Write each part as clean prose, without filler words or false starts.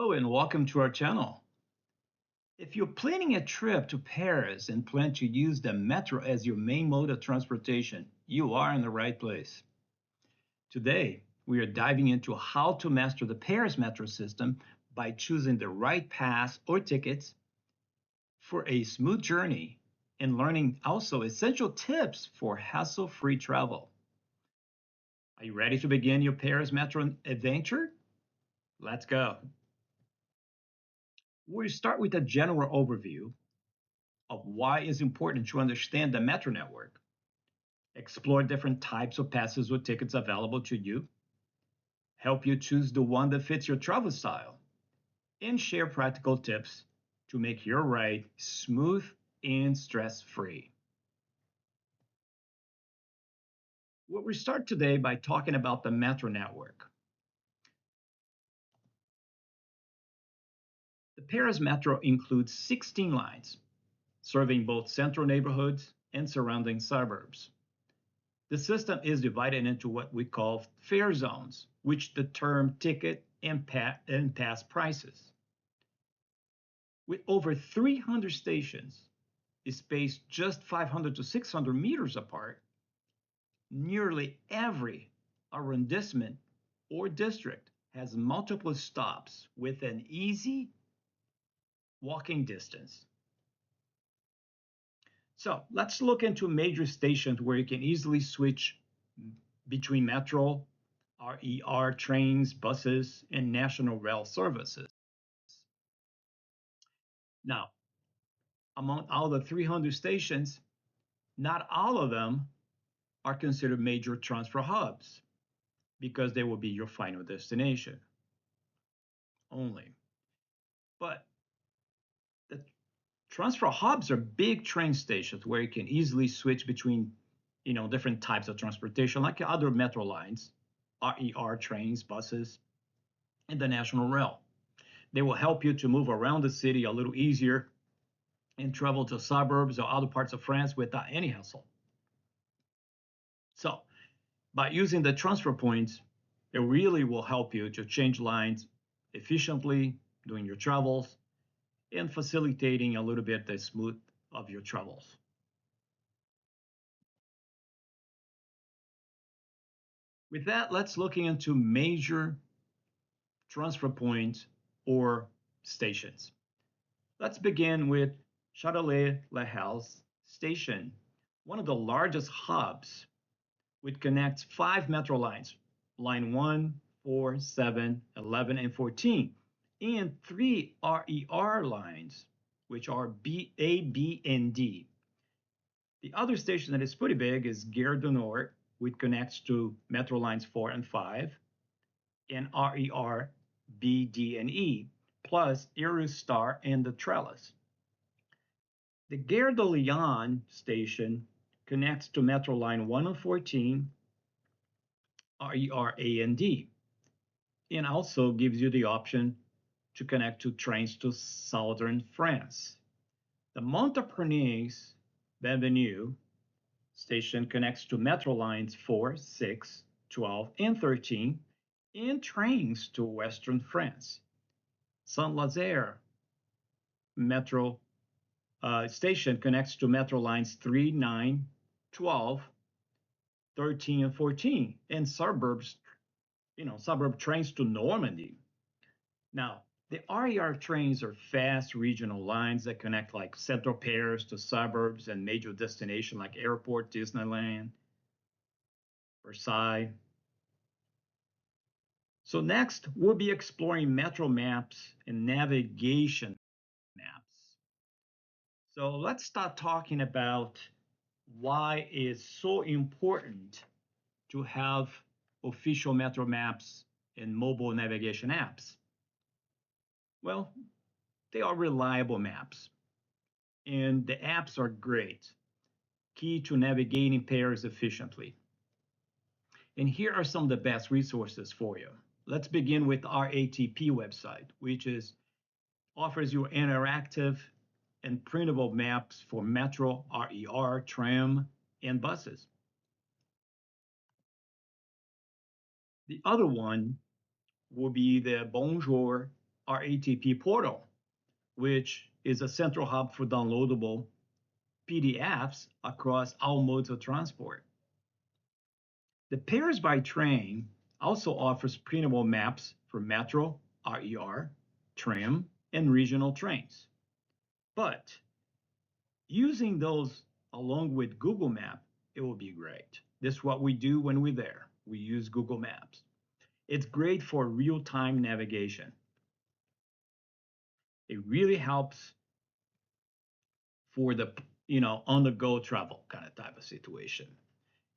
Hello and welcome to our channel. If you're planning a trip to Paris and plan to use the metro as your main mode of transportation, you are in the right place. Today, we are diving into how to master the Paris metro system by choosing the right pass or tickets for a smooth journey and learning also essential tips for hassle-free travel. Are you ready to begin your Paris metro adventure? Let's go. We start with a general overview of why it's important to understand the metro network, explore different types of passes or tickets available to you, help you choose the one that fits your travel style, and share practical tips to make your ride smooth and stress free. We'll start today by talking about the metro network. The Paris Metro includes 16 lines, serving both central neighborhoods and surrounding suburbs. The system is divided into what we call fare zones, which determine ticket and pass prices. With over 300 stations, spaced just 500 to 600 meters apart, nearly every arrondissement or district has multiple stops with an easy walking distance. So let's look into major stations where you can easily switch between metro, RER trains, buses, and national rail services. Now, among all the 300 stations, not all of them are considered major transfer hubs because they will be your final destination only. But the transfer hubs are big train stations where you can easily switch between, different types of transportation, like other metro lines, RER trains, buses, and the national rail. They will help you to move around the city a little easier and travel to suburbs or other parts of France without any hassle. So, by using the transfer points, it really will help you to change lines efficiently during your travels and facilitating a little bit the smooth of your travels. With that, let's look into major transfer points or stations. Let's begin with Châtelet-Le Station, one of the largest hubs, which connects 5 metro lines, line 1, 4, 7, 11, and 14, and 3 RER lines, which are A, B, and D. The other station that is pretty big is Gare du Nord, which connects to metro lines 4 and 5, and RER B, D, and E, plus Eurostar and the Trellis. The Gare de Lyon station connects to metro line 1 and 14, RER A and D, and also gives you the option to connect to trains to southern France. The Montparnasse Bienvenue station connects to metro lines 4, 6, 12, and 13, and trains to western France. Saint-Lazare metro station connects to metro lines 3, 9, 12, 13, and 14, and suburb trains to Normandy. Now, the RER trains are fast regional lines that connect like central pairs to suburbs and major destinations like airport, Disneyland, Versailles. So next, we'll be exploring metro maps and navigation maps. So let's start talking about why it's so important to have official metro maps and mobile navigation apps. Well, they are reliable maps, and the apps are great, key to navigating Paris efficiently. And here are some of the best resources for you. Let's begin with RATP website, which offers you interactive and printable maps for metro, RER, tram, and buses. The other one will be the Bonjour our ATP portal, which is a central hub for downloadable PDFs across all modes of transport. The Pairs by Train also offers printable maps for Metro, RER, tram, and regional trains. But using those along with Google Map, it will be great. This is what we do when we're there. We use Google Maps. It's great for real-time navigation. It really helps for the on-the-go travel kind of type of situation.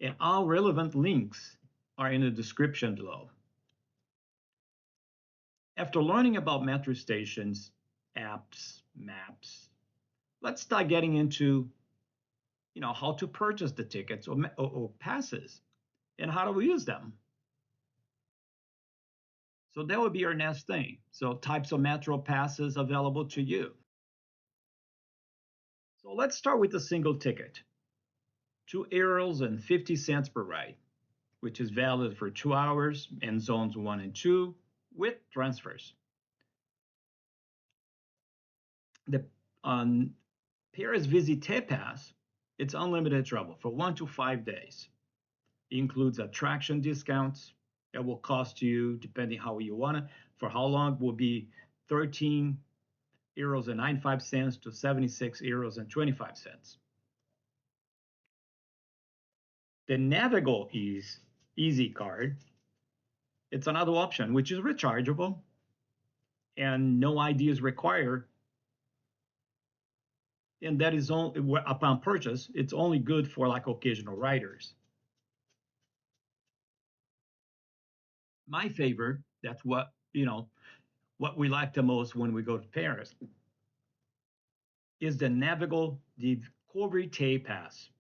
And all relevant links are in the description below. After learning about metro stations, apps, maps, let's start getting into how to purchase the tickets or passes and how to use them. So that would be our next thing. So types of metro passes available to you. So let's start with a single ticket, €2.50 per ride, which is valid for 2 hours in zones 1 and 2 with transfers. The Paris Visité Pass, it's unlimited travel for 1 to 5 days. It includes attraction discounts. It will cost you, depending how you want it, for how long will be €13.95 to €76.25. The Navigo Easy card, it's another option, which is rechargeable and no ID is required. And that is only upon purchase, it's only good for like occasional riders. My favorite, that's what we like the most when we go to Paris, is the Navigo Découvrite Pass.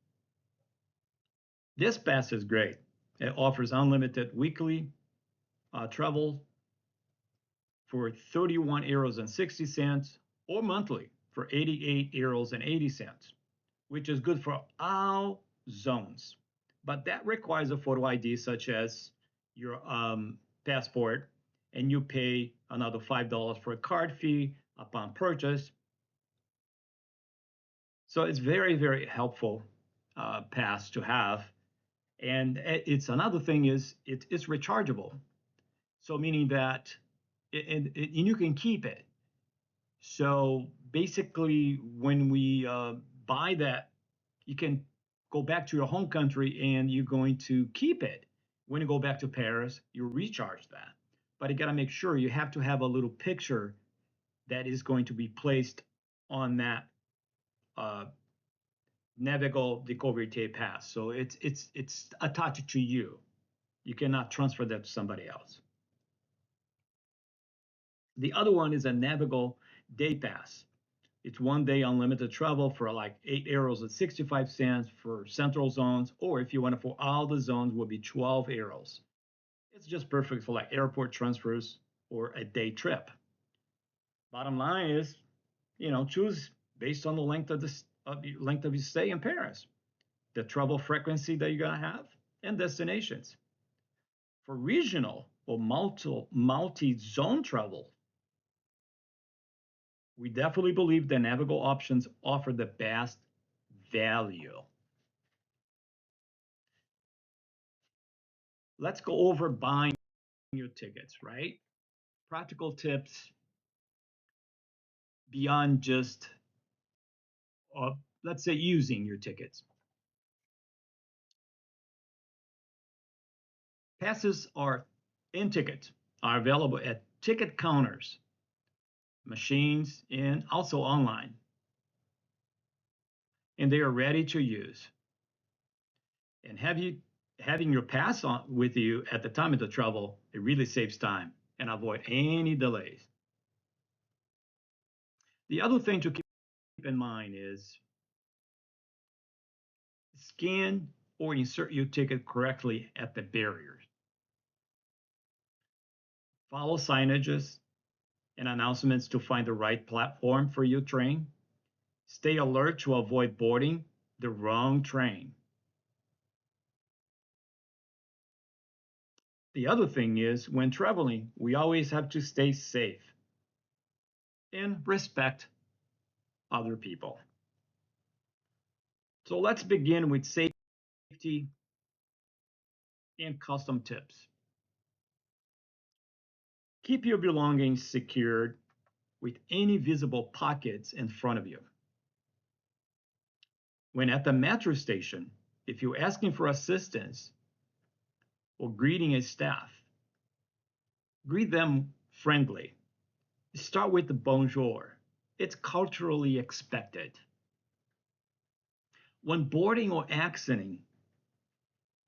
This pass is great. It offers unlimited weekly travel for €31.60 or monthly for €88.80, which is good for all zones. But that requires a photo ID such as your passport, and you pay another $5 for a card fee upon purchase. So it's very, very helpful pass to have. And it's another thing is it's rechargeable. So meaning that and you can keep it. So basically, when we buy that, you can go back to your home country and you're going to keep it. When you go back to Paris, you recharge that. But you got to make sure you have to have a little picture that is going to be placed on that Navigo Découvrite Pass. So it's attached to you. You cannot transfer that to somebody else. The other one is a Navigo Day Pass. It's 1 day unlimited travel for like €8.65 for central zones, or if you want it for all the zones, will be €12. It's just perfect for like airport transfers or a day trip. Bottom line is, choose based on the length of your stay in Paris, the travel frequency that you're gonna have, and destinations. For regional or multi-zone travel, we definitely believe the Navigo options offer the best value. Let's go over buying your tickets, right? Practical tips beyond just, let's say, using your tickets. Passes in tickets are available at ticket counters, machines, and also online. And they are ready to use. And having your pass on with you at the time of the travel, it really saves time and avoid any delays. The other thing to keep in mind is scan or insert your ticket correctly at the barriers. Follow signages and announcements to find the right platform for your train. Stay alert to avoid boarding the wrong train. The other thing is, when traveling, we always have to stay safe. and respect other people. So let's begin with safety and custom tips. Keep your belongings secured with any visible pockets in front of you. When at the metro station, if you're asking for assistance or greeting a staff, greet them friendly. Start with the bonjour. It's culturally expected. When boarding or exiting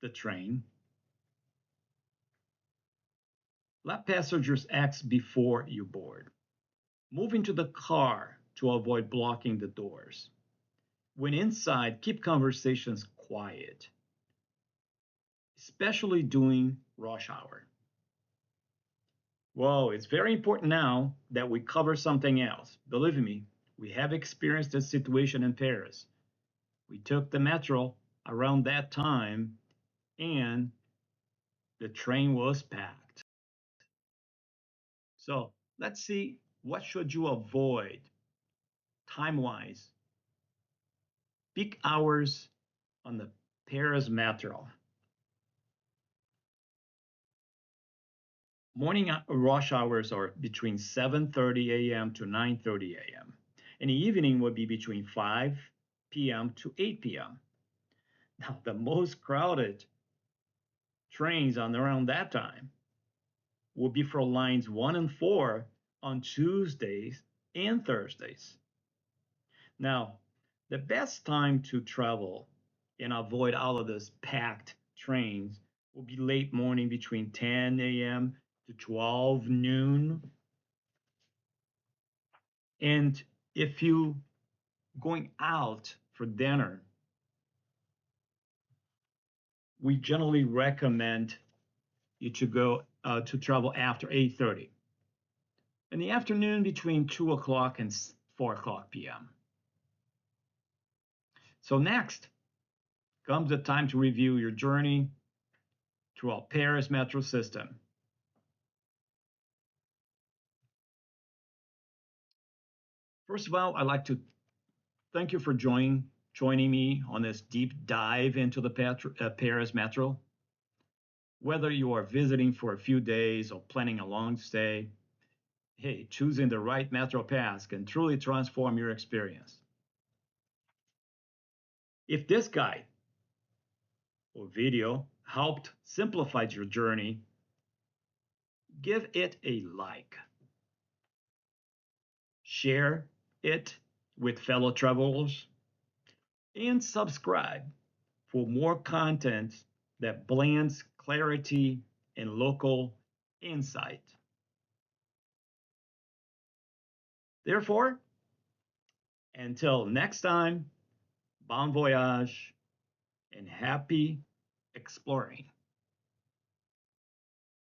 the train, let passengers exit before you board. Move into the car to avoid blocking the doors. When inside, keep conversations quiet, especially during rush hour. Whoa, it's very important now that we cover something else. Believe me, we have experienced this situation in Paris. We took the metro around that time and the train was packed. So let's see what should you avoid time-wise. Peak hours on the Paris metro. Morning rush hours are between 7:30 a.m. to 9:30 a.m. And the evening would be between 5 p.m. to 8 p.m. Now, the most crowded trains on around that time will be for lines 1 and 4 on Tuesdays and Thursdays. Now, the best time to travel and avoid all of those packed trains will be late morning between 10 a.m. to 12 noon. And if you going out for dinner, we generally recommend you to go to travel after 8:30 in the afternoon between 2 o'clock and 4 o'clock p.m. So next comes the time to review your journey through our Paris metro system. First of all, I'd like to thank you for joining me on this deep dive into the Paris metro. Whether you are visiting for a few days or planning a long stay, hey, choosing the right metro pass can truly transform your experience. If this guide or video helped simplify your journey, give it a like. Share it with fellow travelers and subscribe for more content that blends clarity and local insight. Therefore, until next time, bon voyage and happy exploring.